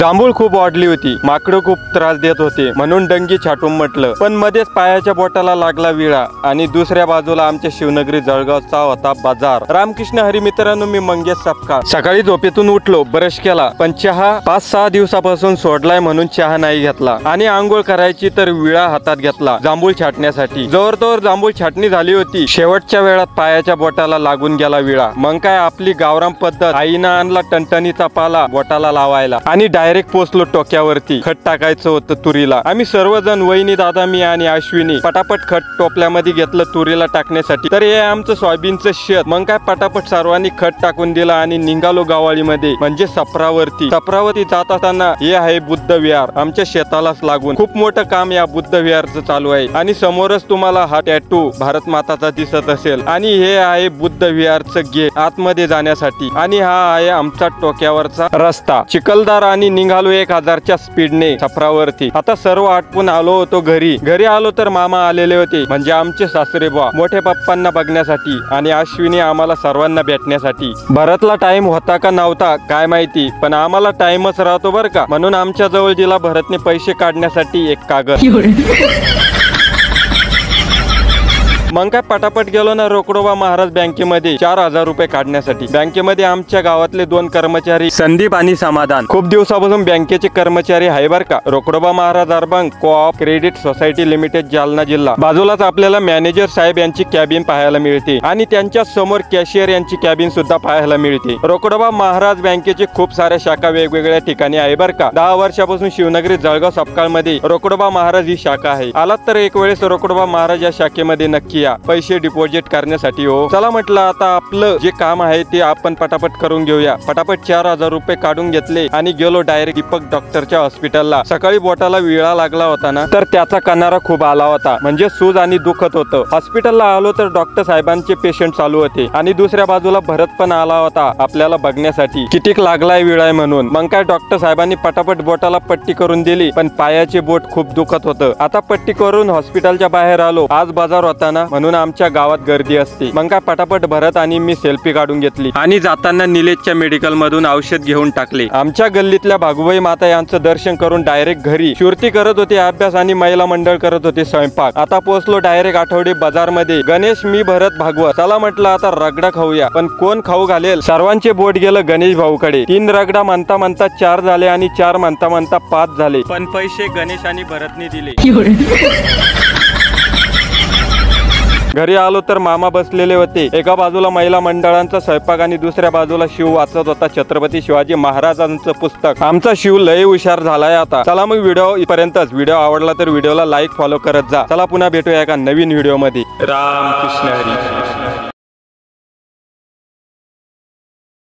जांभूळ खूप वाढली होती, माकडं खूप त्रास देत होते म्हणून डंगी छाटून म्हटलं, पण मध्येच पायाच्या बोटाला लागला विळा आणि दुसऱ्या बाजूला आमच्या शिवनगरी जळगावचा होता बाजार। रामकृष्ण हरी मित्रांनो, मी मंगेश सपकाळ। सकाळी झोपेतून उठलो, ब्रश केला, पण चहा 5-6 दिवसापासून सोडलाय म्हणून चहा नाही घेतला आणि आंघोळ करायची तर विळा हातात घेतला जांभूळ छाटण्यासाठी। जोरतोवर जांभूळ छाटणी झाली होती, शेवटच्या वेळात पायाच्या बोटाला लागून गेला विळा। मग काय आपली गावराम पद्धत, आईनं आणला टणटणीचा पाला बोटाला लावायला आणि डायरेक्ट पोचलो टोक्यावरती। खत टाकायचं होतं तुरीला। आम्ही सर्वजण, वहिनी, दादा, मी आणि अश्विनी पटापट खत टोपल्यामध्ये घेतलं तुरीला टाकण्यासाठी। तर हे आमचं सोयाबीनचं शेत। मग काय पटापट सर्वांनी खत टाकून दिलं आणि निघालो गावाळीमध्ये, म्हणजे सप्रावरती। सप्रावरती जात असताना हे आहे बुद्ध विहार, आमच्या शेतालाच लागून। खूप मोठं काम या बुद्ध विहारचं चालू आहे आणि समोरच तुम्हाला हा टॅटू भारत माताचा दिसत असेल आणि हे आहे बुद्ध विहारचं गेट आतमध्ये जाण्यासाठी आणि हा आहे आमचा टोक्यावरचा रस्ता। चिखलदार आणि निघालो 1000च्या स्पीडने सप्रावरती। आता सर्व आटपून आलो होतो घरी आलो तर मामा आलेले होते, म्हणजे आमचे सासरे बुवा, मोठ्या पप्पांना बघण्यासाठी आणि अश्विनी आम्हाला सर्वांना भेटण्यासाठी। भरतला टाइम होता का नव्हता काय माहिती, पण आम्हाला टाइमच राहतो बरं का, म्हणून आमच्या जवळ दिला भरतने पैसे काढण्यासाठी एक कागद। मग काय पटापट गेलो ना रोकडोबा महाराज बँकेमध्ये 4000 रुपये काढण्यासाठी। बँकेमध्ये आमच्या गावातले 2 कर्मचारी, संदीप आणि समाधान, खूप दिवसापासून बँकेचे कर्मचारी आहे बर का। Rokdoba Maharaj urban co-op credit society limited, Jalna जिल्हा। बाजूलाच आपल्याला मॅनेजर साहेब यांची कॅबिन पाहायला मिळते आणि त्यांच्या समोर कॅशियर यांची कॅबिन सुद्धा पाहायला मिळते। रोकडोबा महाराज बँकेचे खूप साऱ्या शाखा वेगवेगळ्या ठिकाणी आहे बर का। 10 वर्षापासून शिवनगरी जळगाव सपकाळ मध्ये रोकडोबा महाराज ही शाखा आहे। आलात तर एक वेळेस रोकडोबा महाराज या शाखेमध्ये नक्की पैसे डिपॉझिट करण्यासाठी हो। चला म्हटलं आता आपलं जे काम आहे ते आपण पटापट करून घेऊया। पटापट 4000 रुपये काढून घेतले आणि गेलो डायरेक्ट दीपक डॉक्टरच्या हॉस्पिटलला। सकाळी बोटाला विळा लागला होता ना, तर त्याचा कणारा खूप आला होता, म्हणजे सूज आणि दुखत होतं। हॉस्पिटलला आलो तर डॉक्टर साहेबांचे पेशंट चालू होते आणि दुसऱ्या बाजूला भरत पण आला होता आपल्याला बघण्यासाठी, कितीक लागलाय विळा म्हणून। मग काय डॉक्टर साहेबांनी पटापट बोटाला पट्टी करून दिली, पण पायाचे बोट खूप दुखत होतं। आता पट्टी करून हॉस्पिटलच्या बाहेर आलो। आज बाजार होता ना, म्हणून आमच्या गावात गर्दी असते। मग काय पटापट भरत आणि मी सेल्फी काढून घेतली आणि जाताना निलेशच्या मेडिकल मधून औषध घेऊन टाकले। आमच्या गल्लीतल्या भागुबाई माता यांचं दर्शन करून डायरेक्ट घरी। शिवती करत होते अभ्यास आणि महिला मंडळ करत होते स्वयंपाक। आता पोहोचलो डायरेक्ट आठवडे बाजार मध्ये। गणेश, मी, भरत, भागवत। चला म्हटलं आता रगडा खाऊया, पण कोण खाऊ घालेल? सर्वांचे बोट गेलं गणेश भाऊकडे। 3 रगडा म्हणता म्हणता 4 झाले आणि 4 म्हणता म्हणता 5 झाले, पण पैसे गणेश आणि भरतने दिले। घरी आलो तर मामा बसलेले होते। एका बाजूला महिला मंडळांचा स्वयंपाक आणि दुसऱ्या बाजूला शिव वाचत होता छत्रपती शिवाजी महाराजांचं पुस्तक। आमचा शिव लय हुशार झालाय आता। चला मग व्हिडिओ इथपर्यंतच। व्हिडिओ आवडला तर व्हिडिओला लाईक, फॉलो करत जा। चला पुन्हा भेटूया एका नवीन व्हिडिओ मध्ये। रामकृष्ण हरी।